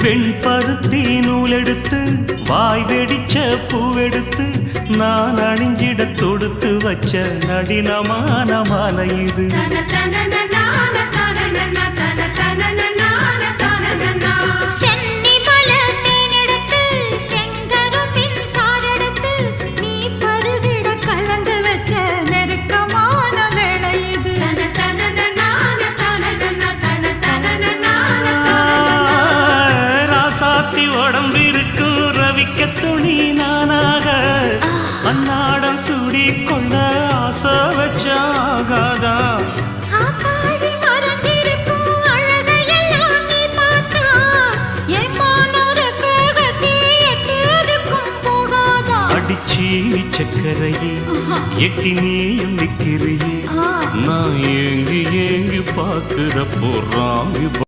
வெண்பருத்தி நூலெடுத்து வாய் வெடிச்ச பூவெடுத்து நான் அணிஞ்சிட தொடுத்து வச்ச நடினமான மாலை இது. உடம்பிருக்கும் ரவிக்க துணி நானாக அன்னாடம் சூடி கொள்ள ஆசை வச்சாகாதா. அடிச்சி சக்கரையே எட்டி நீயும் நிக்கிறியே நான் ஏங்கி ஏங்கி பார்க்கிற போறாங்க.